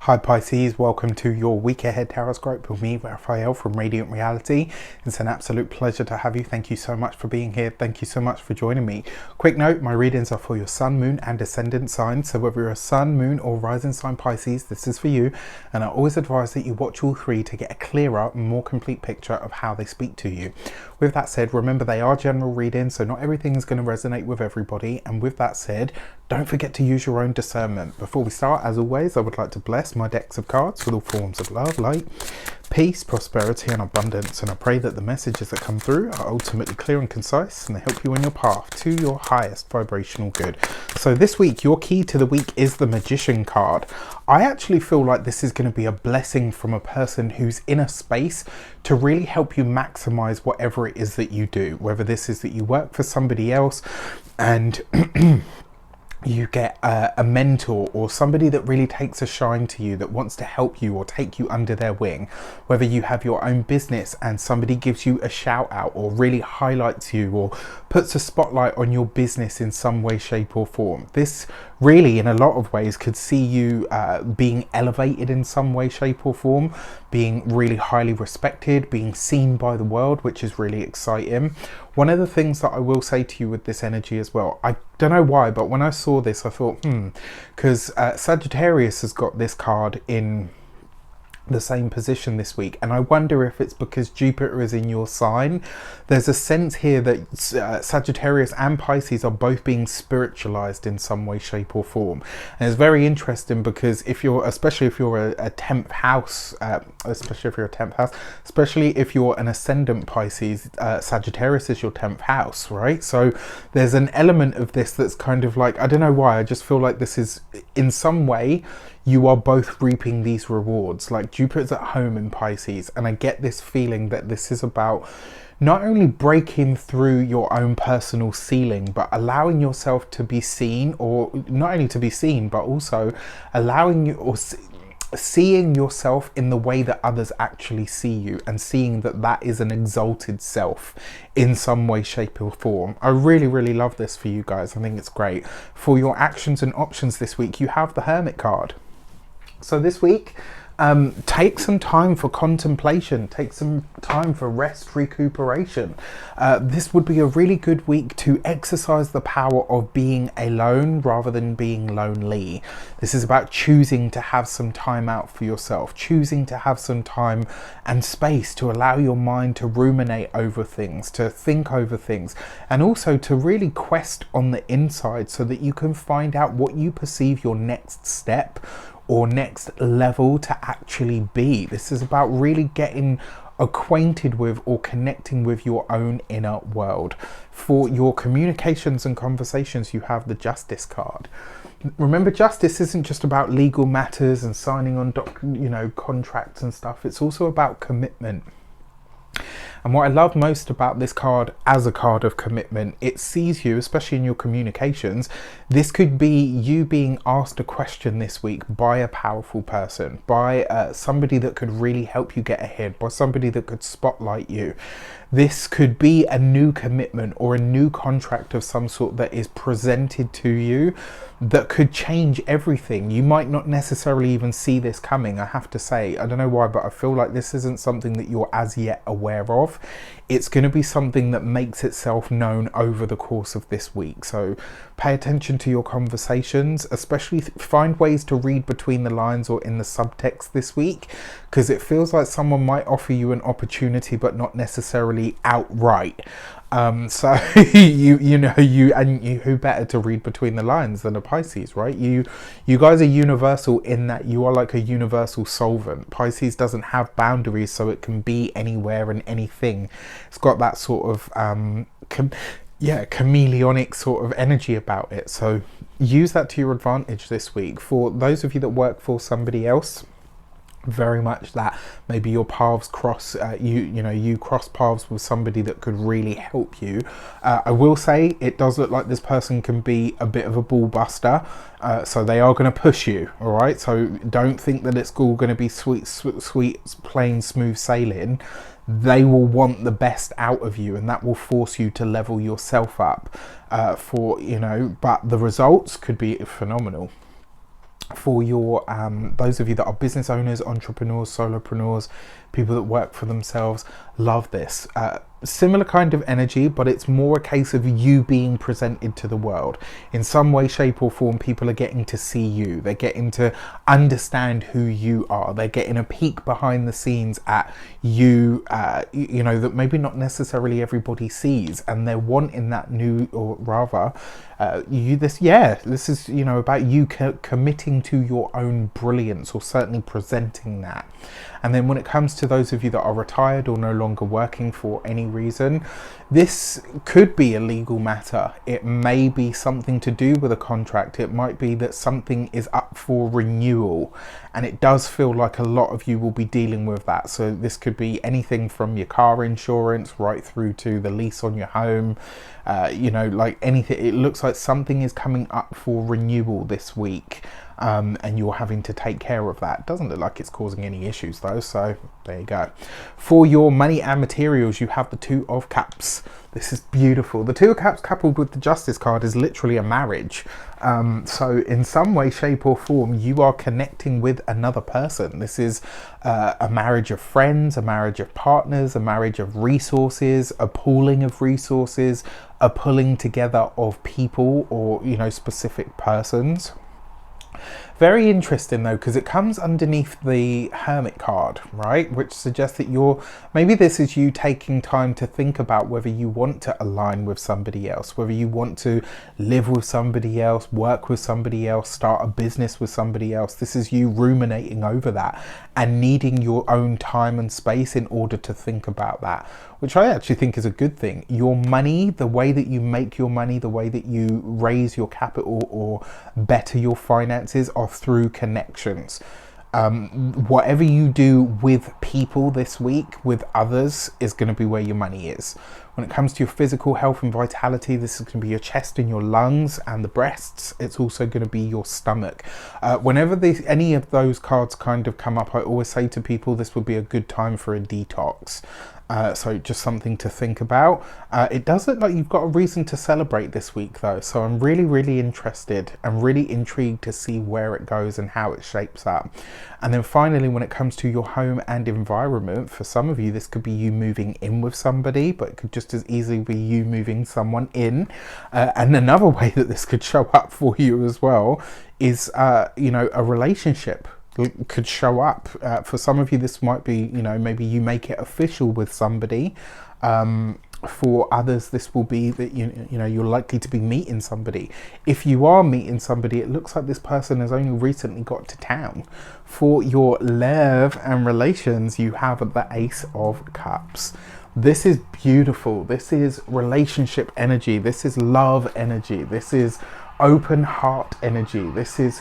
Hi Pisces, welcome to your week ahead horoscope with me, Raphael from Reydiant Reality. It's an absolute pleasure to have you. Thank you so much for being here. Thank you so much for joining me. Quick note, my readings are for your sun, moon and ascendant signs. So whether you're a sun, moon or rising sign Pisces, this is for you. And I always advise that you watch all three to get a clearer, more complete picture of how they speak to you. With that said, remember they are general readings, so not everything is going to resonate with everybody. And with that said, don't forget to use your own discernment. Before we start, as always, I would like to bless my decks of cards with all forms of love, light, peace, prosperity and abundance. And I pray that the messages that come through are ultimately clear and concise and they help you on your path to your highest vibrational good. So this week, your key to the week is the Magician card. I actually feel like this is going to be a blessing from a person who's in a space to really help you maximize whatever it is that you do. Whether this is that you work for somebody else and you get a mentor or somebody that really takes a shine to you, that wants to help you or take you under their wing. Whether you have your own business and somebody gives you a shout out or really highlights you or puts a spotlight on your business in some way, shape or form. This really in a lot of ways could see you being elevated in some way, shape or form, being really highly respected, being seen by the world, which is really exciting. One of the things that I will say to you with this energy as well, I don't know why, but when I saw this I thought because Sagittarius has got this card in the same position this week, and I wonder if it's because Jupiter is in your sign. There's a sense here that Sagittarius and Pisces are both being spiritualized in some way, shape or form. And it's very interesting because if you're, especially if you're a 10th house, especially if you're an ascendant Pisces, Sagittarius is your 10th house, right? So there's an element of this that's kind of like, I don't know why, I just feel like this is in some way you are both reaping these rewards. Like Jupiter's at home in Pisces, and I get this feeling that this is about not only breaking through your own personal ceiling, but allowing yourself to be seen, or not only to be seen, but also allowing you or seeing yourself in the way that others actually see you, and seeing that that is an exalted self in some way, shape or form. I really, really love this for you guys. I think it's great. For your actions and options this week, you have the Hermit card. So this week, take some time for contemplation, take some time for rest, recuperation. This would be a really good week to exercise the power of being alone rather than being lonely. This is about choosing to have some time out for yourself, choosing to have some time and space to allow your mind to ruminate over things, to think over things, and also to really quest on the inside so that you can find out what you perceive your next step or next level to actually be. This is about really getting acquainted with or connecting with your own inner world. For your communications and conversations, you have the Justice card. Remember, justice isn't just about legal matters and signing on contracts and stuff. It's also about commitment. And what I love most about this card as a card of commitment, it sees you, especially in your communications. This could be you being asked a question this week by a powerful person, by somebody that could really help you get ahead, by somebody that could spotlight you. This could be a new commitment or a new contract of some sort that is presented to you that could change everything. You might not necessarily even see this coming, I have to say. I don't know why, but I feel like this isn't something that you're as yet aware of. It's going to be something that makes itself known over the course of this week. So pay attention to your conversations, especially find ways to read between the lines or in the subtext this week, because it feels like someone might offer you an opportunity but not necessarily outright. So who better to read between the lines than a Pisces, right? You guys are universal in that you are like a universal solvent. Pisces doesn't have boundaries, so it can be anywhere and anything. It's got that sort of chameleonic sort of energy about it. So use that to your advantage this week. For those of you that work for somebody else, very much that maybe your paths cross, you cross paths with somebody that could really help you. I will say it does look like this person can be a bit of a ball buster, so they are going to push you, all right? So don't think that it's all going to be sweet, plain smooth sailing. They will want the best out of you, and that will force you to level yourself up but the results could be phenomenal. For your those of you that are business owners, entrepreneurs, solopreneurs, people that work for themselves, love this. Similar kind of energy, but it's more a case of you being presented to the world in some way, shape or form. People are getting to see you, they're getting to understand who you are, they're getting a peek behind the scenes at you, you know, that maybe not necessarily everybody sees, and they're wanting that new, or rather this is, you know, about you committing to your own brilliance, or certainly presenting that. And then when it comes to those of you that are retired or no longer working for any reason, this could be a legal matter. It may be something to do with a contract. It might be that something is up for renewal, and it does feel like a lot of you will be dealing with that. So this could be anything from your car insurance right through to the lease on your home, you know, like anything. It looks like something is coming up for renewal this week. And you're having to take care of that. Doesn't look like it's causing any issues though, so there you go. For your money and materials, you have the Two of Cups. This is beautiful. The Two of Cups coupled with the Justice card is literally a marriage. So in some way, shape or form, you are connecting with another person. This is a marriage of friends, a marriage of partners, a marriage of resources, a pooling of resources, a pulling together of people, or, you know, specific persons. Very interesting though, because it comes underneath the Hermit card, right, which suggests that maybe this is you taking time to think about whether you want to align with somebody else, whether you want to live with somebody else, work with somebody else, start a business with somebody else. This is you ruminating over that and needing your own time and space in order to think about that, which I actually think is a good thing. Your money, the way that you make your money, the way that you raise your capital or better your finances are through connections. Whatever you do with people this week, with others, is going to be where your money is. When it comes to your physical health and vitality, this is going to be your chest and your lungs and the breasts. It's also going to be your stomach. Whenever any of those cards kind of come up, I always say to people this would be a good time for a detox. So just something to think about. It does look like you've got a reason to celebrate this week though, so I'm really, really interested and really intrigued to see where it goes and how it shapes up. And then finally, when it comes to your home and environment, for some of you this could be you moving in with somebody, but it could just as easily be you moving someone in. And another way that this could show up for you as well is you know, a relationship could show up. For some of you this might be, you know, maybe you make it official with somebody. For others this will be that you know, you're likely to be meeting somebody. If you are meeting somebody, it looks like this person has only recently got to town. For your love and relations, you have the Ace of Cups. This is beautiful. This is relationship energy. This is love energy. This is open heart energy. This is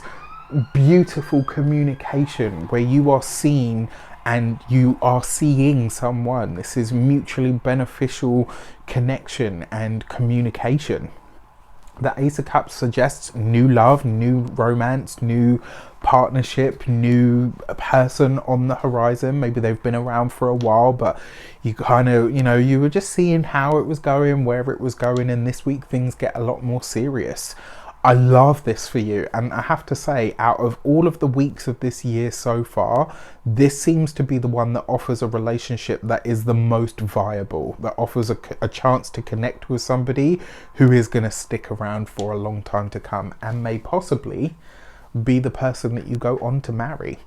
beautiful communication where you are seen and you are seeing someone. This is mutually beneficial connection and communication. The Ace of Cups suggests new love, new romance, new partnership, new person on the horizon. Maybe they've been around for a while, but you kind of, you know, you were just seeing how it was going, where it was going, and this week things get a lot more serious. I love this for you, and I have to say, out of all of the weeks of this year so far, this seems to be the one that offers a relationship that is the most viable, that offers a chance to connect with somebody who is going to stick around for a long time to come and may possibly be the person that you go on to marry.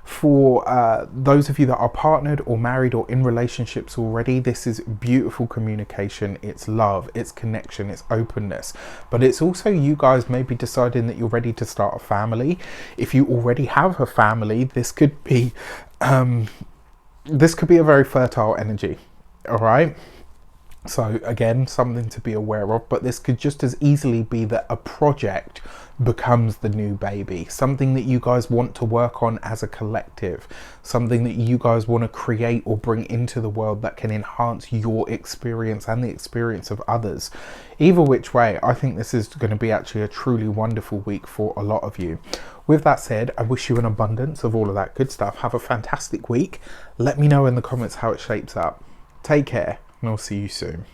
For those of you that are partnered or married or in relationships already, this is beautiful communication. It's love, it's connection, it's openness, but it's also you guys maybe deciding that you're ready to start a family. If you already have a family, this could be a very fertile energy. All right. So again, something to be aware of, but this could just as easily be that a project becomes the new baby, something that you guys want to work on as a collective, something that you guys want to create or bring into the world that can enhance your experience and the experience of others. Either which way, I think this is going to be actually a truly wonderful week for a lot of you. With that said, I wish you an abundance of all of that good stuff. Have a fantastic week. Let me know in the comments how it shapes up. Take care, and I'll see you soon.